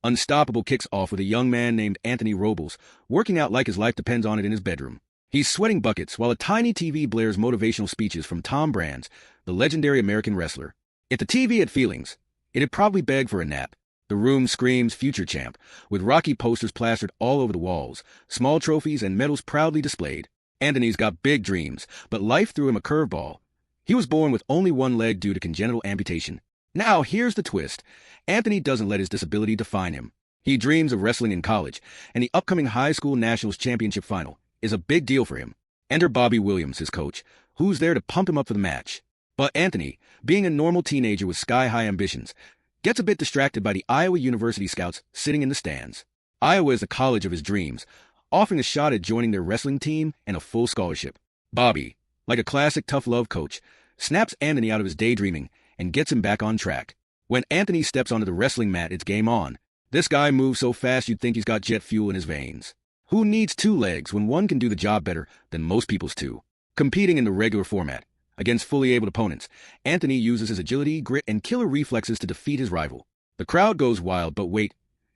Unstoppable kicks off with a young man named Anthony Robles, working out like his life depends on it in his bedroom. He's sweating buckets while a tiny TV blares motivational speeches from Tom Brands, the legendary American wrestler. If the TV had feelings, it'd probably beg for a nap. The room screams future champ, with Rocky posters plastered all over the walls, small trophies and medals proudly displayed. Anthony's got big dreams, but life threw him a curveball. He was born with only one leg due to congenital amputation. Now, here's the twist. Anthony doesn't let his disability define him. He dreams of wrestling in college, and the upcoming high school nationals championship final is a big deal for him. Enter Bobby Williams, his coach, who's there to pump him up for the match. But Anthony, being a normal teenager with sky-high ambitions, gets a bit distracted by the Iowa University scouts sitting in the stands. Iowa is the college of his dreams, offering a shot at joining their wrestling team and a full scholarship. Bobby, like a classic tough-love coach, snaps Anthony out of his daydreaming and gets him back on track. When Anthony steps onto the wrestling mat, it's game on. This guy moves so fast you'd think he's got jet fuel in his veins. Who needs two legs when one can do the job better than most people's two? Competing in the regular format, against fully able opponents, Anthony uses his agility, grit, and killer reflexes to defeat his rival. The crowd goes wild, but wait,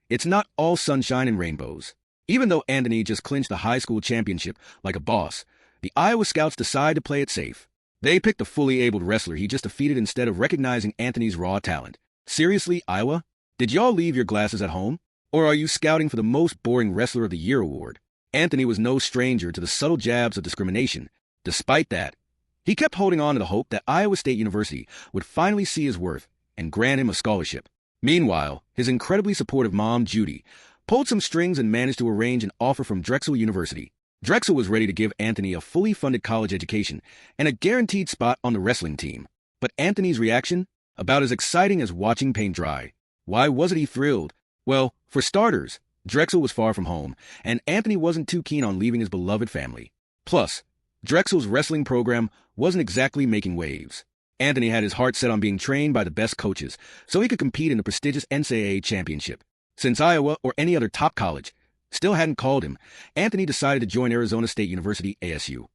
it's not all sunshine and rainbows. Even though Anthony just clinched the high school championship like a boss, the Iowa Scouts decide to play it safe. They picked the fully abled wrestler he just defeated instead of recognizing Anthony's raw talent. Seriously, Iowa? Did y'all leave your glasses at home? Or are you scouting for the most boring wrestler of the year award? Anthony was no stranger to the subtle jabs of discrimination. Despite that, he kept holding on to the hope that Iowa State University would finally see his worth and grant him a scholarship. Meanwhile, his incredibly supportive mom, Judy, pulled some strings and managed to arrange an offer from Drexel University. Drexel was ready to give Anthony a fully funded college education and a guaranteed spot on the wrestling team. But Anthony's reaction? About as exciting as watching paint dry. Why wasn't he thrilled? Well, for starters, Drexel was far from home, and Anthony wasn't too keen on leaving his beloved family. Plus, Drexel's wrestling program wasn't exactly making waves. Anthony had his heart set on being trained by the best coaches, so he could compete in the prestigious NCAA championship. Since Iowa or any other top college still hadn't called him, Anthony decided to join Arizona State University, ASU.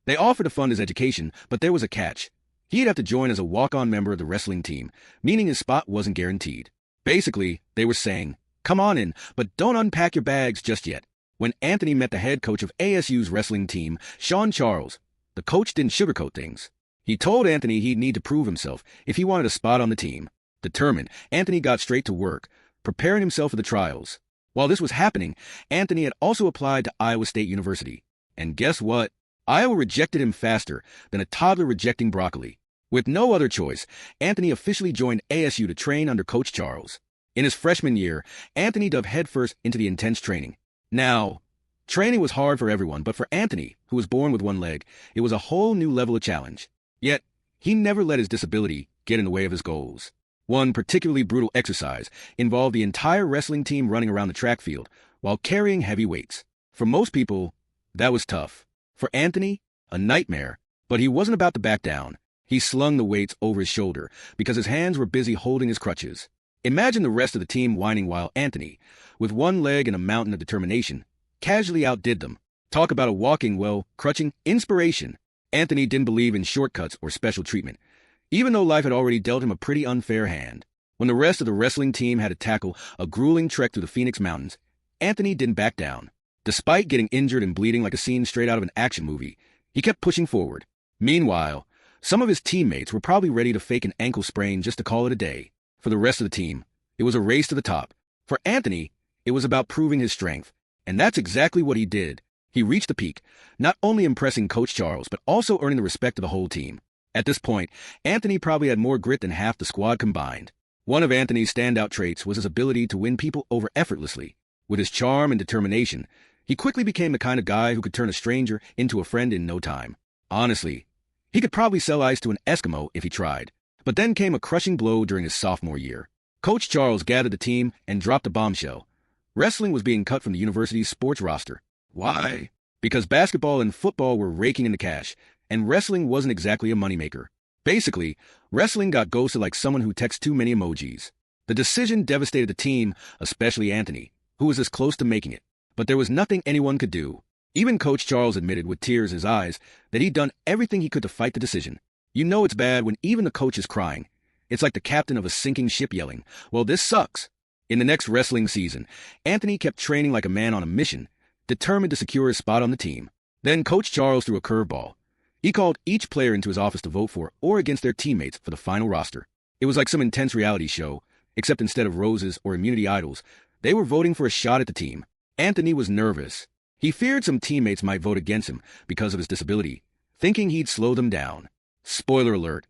They offered to fund his education, but there was a catch. He'd have to join as a walk-on member of the wrestling team, meaning his spot wasn't guaranteed. Basically, they were saying, come on in, but don't unpack your bags just yet. When Anthony met the head coach of ASU's wrestling team, Sean Charles, the coach didn't sugarcoat things. He told Anthony he'd need to prove himself if he wanted a spot on the team. Determined, Anthony got straight to work, preparing himself for the trials. While this was happening, Anthony had also applied to Iowa State University. And guess what? Iowa rejected him faster than a toddler rejecting broccoli. With no other choice, Anthony officially joined ASU to train under Coach Charles. In his freshman year, Anthony dove headfirst into the intense training. Now, training was hard for everyone, but for Anthony, who was born with one leg, it was a whole new level of challenge. Yet, he never let his disability get in the way of his goals. One particularly brutal exercise involved the entire wrestling team running around the track field while carrying heavy weights. For most people, that was tough. For Anthony, a nightmare, but he wasn't about to back down. He slung the weights over his shoulder because his hands were busy holding his crutches. Imagine the rest of the team whining while Anthony, with one leg and a mountain of determination, casually outdid them. Talk about a walking, crutching inspiration. Anthony didn't believe in shortcuts or special treatment, even though life had already dealt him a pretty unfair hand. When the rest of the wrestling team had to tackle a grueling trek through the Phoenix Mountains, Anthony didn't back down. Despite getting injured and bleeding like a scene straight out of an action movie, he kept pushing forward. Meanwhile, some of his teammates were probably ready to fake an ankle sprain just to call it a day. For the rest of the team, it was a race to the top. For Anthony, it was about proving his strength, and that's exactly what he did. He reached the peak, not only impressing Coach Charles, but also earning the respect of the whole team. At this point, Anthony probably had more grit than half the squad combined. One of Anthony's standout traits was his ability to win people over effortlessly. With his charm and determination, he quickly became the kind of guy who could turn a stranger into a friend in no time. Honestly, he could probably sell ice to an Eskimo if he tried. But then came a crushing blow during his sophomore year. Coach Charles gathered the team and dropped a bombshell. Wrestling was being cut from the university's sports roster. Why? Because basketball and football were raking in the cash, and wrestling wasn't exactly a moneymaker. Basically, wrestling got ghosted like someone who texts too many emojis. The decision devastated the team, especially Anthony, who was this close to making it. But there was nothing anyone could do. Even Coach Charles admitted with tears in his eyes that he'd done everything he could to fight the decision. You know it's bad when even the coach is crying. It's like the captain of a sinking ship yelling, "Well, this sucks." In the next wrestling season, Anthony kept training like a man on a mission, determined to secure his spot on the team. Then Coach Charles threw a curveball. He called each player into his office to vote for or against their teammates for the final roster. It was like some intense reality show, except instead of roses or immunity idols, they were voting for a shot at the team. Anthony was nervous. He feared some teammates might vote against him because of his disability, thinking he'd slow them down. Spoiler alert.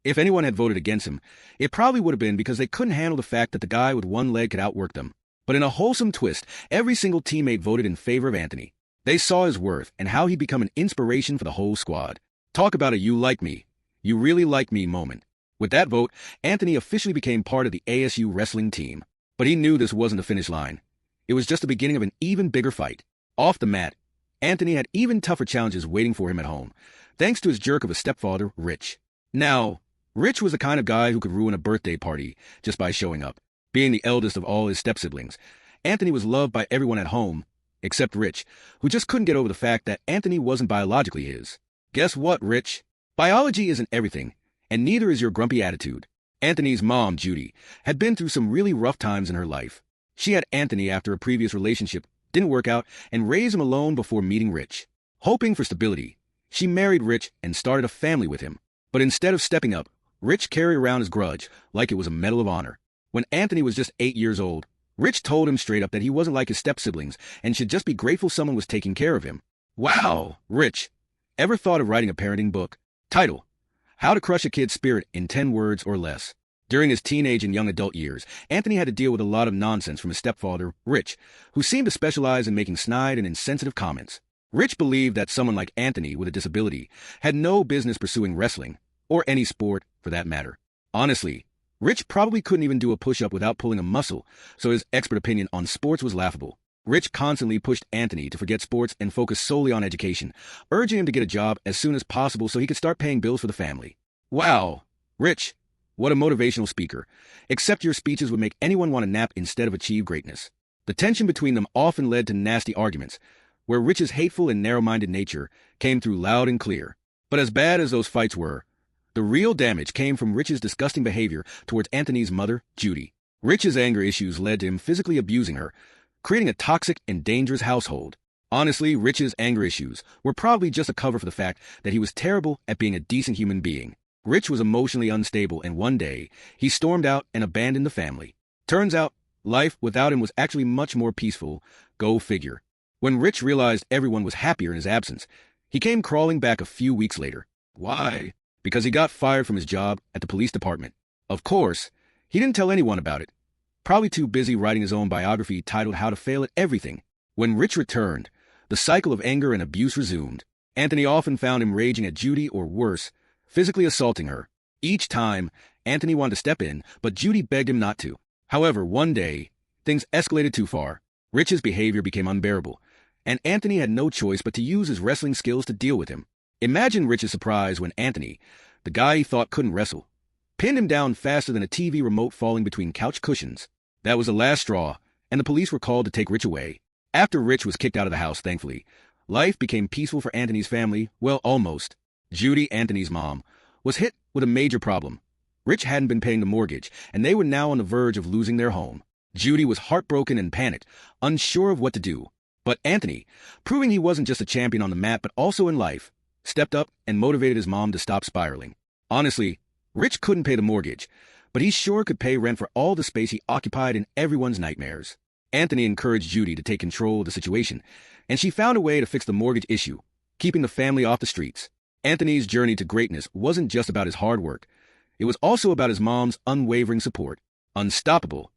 If anyone had voted against him, it probably would have been because they couldn't handle the fact that the guy with one leg could outwork them. But in a wholesome twist, every single teammate voted in favor of Anthony. They saw his worth and how he'd become an inspiration for the whole squad. Talk about a "you like me, you really like me" moment. With that vote, Anthony officially became part of the ASU wrestling team. But he knew this wasn't the finish line. It was just the beginning of an even bigger fight. Off the mat, Anthony had even tougher challenges waiting for him at home, thanks to his jerk of a stepfather, Rich. Now, Rich was the kind of guy who could ruin a birthday party just by showing up. Being the eldest of all his step-siblings, Anthony was loved by everyone at home, except Rich, who just couldn't get over the fact that Anthony wasn't biologically his. Guess what, Rich? Biology isn't everything, and neither is your grumpy attitude. Anthony's mom, Judy, had been through some really rough times in her life. She had Anthony after a previous relationship didn't work out and raised him alone before meeting Rich. Hoping for stability, she married Rich and started a family with him. But instead of stepping up, Rich carried around his grudge like it was a medal of honor. When Anthony was just 8 years old, Rich told him straight up that he wasn't like his step-siblings and should just be grateful someone was taking care of him. Wow, Rich. Ever thought of writing a parenting book? Title: How to Crush a Kid's Spirit in 10 Words or Less. During his teenage and young adult years, Anthony had to deal with a lot of nonsense from his stepfather, Rich, who seemed to specialize in making snide and insensitive comments. Rich believed that someone like Anthony with a disability had no business pursuing wrestling, or any sport for that matter. Honestly, Rich probably couldn't even do a push-up without pulling a muscle, so his expert opinion on sports was laughable. Rich constantly pushed Anthony to forget sports and focus solely on education, urging him to get a job as soon as possible so he could start paying bills for the family. Wow, Rich, what a motivational speaker. Except your speeches would make anyone want to nap instead of achieve greatness. The tension between them often led to nasty arguments, where Rich's hateful and narrow-minded nature came through loud and clear. But as bad as those fights were, the real damage came from Rich's disgusting behavior towards Anthony's mother, Judy. Rich's anger issues led to him physically abusing her, creating a toxic and dangerous household. Honestly, Rich's anger issues were probably just a cover for the fact that he was terrible at being a decent human being. Rich was emotionally unstable, and one day, he stormed out and abandoned the family. Turns out, life without him was actually much more peaceful. Go figure. When Rich realized everyone was happier in his absence, he came crawling back a few weeks later. Why? Because he got fired from his job at the police department. Of course, he didn't tell anyone about it. Probably too busy writing his own biography titled How to Fail at Everything. When Rich returned, the cycle of anger and abuse resumed. Anthony often found him raging at Judy, or worse, physically assaulting her. Each time, Anthony wanted to step in, but Judy begged him not to. However, one day, things escalated too far. Rich's behavior became unbearable, and Anthony had no choice but to use his wrestling skills to deal with him. Imagine Rich's surprise when Anthony, the guy he thought couldn't wrestle, pinned him down faster than a TV remote falling between couch cushions. That was the last straw, and the police were called to take Rich away. After Rich was kicked out of the house, thankfully, life became peaceful for Anthony's family. Well, almost. Judy, Anthony's mom, was hit with a major problem. Rich hadn't been paying the mortgage, and they were now on the verge of losing their home. Judy was heartbroken and panicked, unsure of what to do. But Anthony, proving he wasn't just a champion on the mat but also in life, stepped up and motivated his mom to stop spiraling. Honestly, Rich couldn't pay the mortgage, but he sure could pay rent for all the space he occupied in everyone's nightmares. Anthony encouraged Judy to take control of the situation, and she found a way to fix the mortgage issue, keeping the family off the streets. Anthony's journey to greatness wasn't just about his hard work. It was also about his mom's unwavering support. Unstoppable,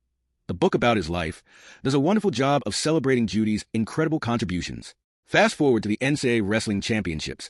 the book about his life, does a wonderful job of celebrating Judy's incredible contributions. Fast forward to the NCAA Wrestling Championships.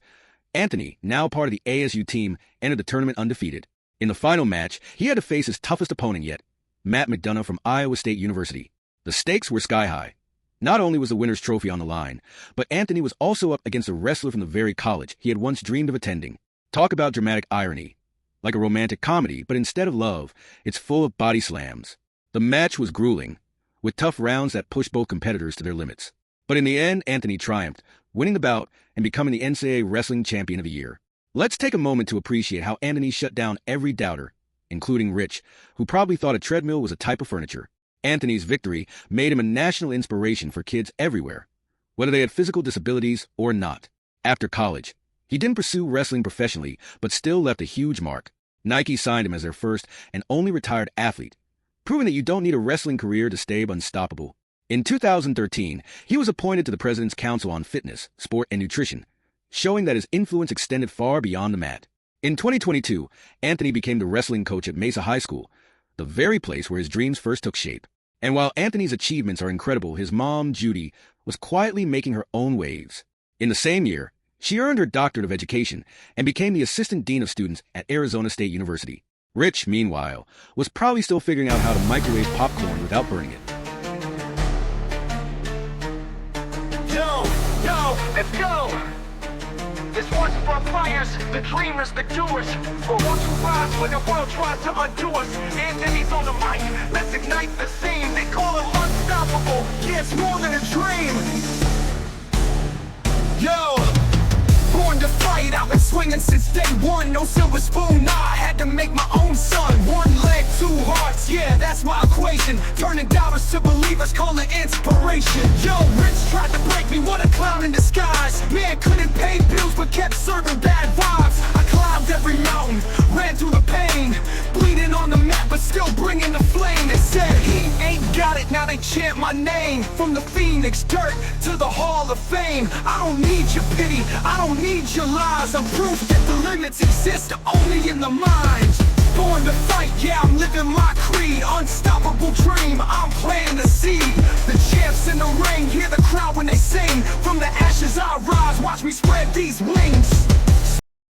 Anthony, now part of the ASU team, entered the tournament undefeated. In the final match, he had to face his toughest opponent yet, Matt McDonough from Iowa State University. The stakes were sky high. Not only was the winner's trophy on the line, but Anthony was also up against a wrestler from the very college he had once dreamed of attending. Talk about dramatic irony. Like a romantic comedy, but instead of love, it's full of body slams. The match was grueling, with tough rounds that pushed both competitors to their limits. But in the end, Anthony triumphed, winning the bout and becoming the NCAA Wrestling Champion of the Year. Let's take a moment to appreciate how Anthony shut down every doubter, including Rich, who probably thought a treadmill was a type of furniture. Anthony's victory made him a national inspiration for kids everywhere, whether they had physical disabilities or not. After college, he didn't pursue wrestling professionally, but still left a huge mark. Nike signed him as their first and only retired athlete, proving that you don't need a wrestling career to stay unstoppable. In 2013, he was appointed to the President's Council on Fitness, Sport, and Nutrition, showing that his influence extended far beyond the mat. In 2022, Anthony became the wrestling coach at Mesa High School, the very place where his dreams first took shape. And while Anthony's achievements are incredible, his mom, Judy, was quietly making her own waves. In the same year, she earned her doctorate of education and became the assistant dean of students at Arizona State University. Rich, meanwhile, was probably still figuring out how to microwave popcorn without burning it. Yo, let's go! This one's for fires, the dreamers, the doers, for ones who rise when the world tries to undo us. Anthony's on the mic, let's ignite the scene. They call him unstoppable, yeah, it's more than a dream. Yo! Born to fight, I've been swinging since day one. No silver spoon, nah, I had to make my own son. One leg, two hearts, yeah, that's my equation. Turning doubters to believers, call it inspiration. Yo, Rich tried to break me, what a clown in disguise. Man couldn't pay bills, but kept serving bad vibes. I climbed every mountain, ran through the pain, bleeding on the mat, but still bringing the flame. They said he ain't got it, now they chant my name. From the Phoenix dirt to the Hall of Fame. I don't need your pity, I don't need your lies. I'm proof that the limits exist only in the mind. Born to fight, yeah, I'm living my creed. Unstoppable dream, I'm planting the seed. The champs in the ring, hear the crowd when they sing. From the ashes I rise, watch me spread these wings.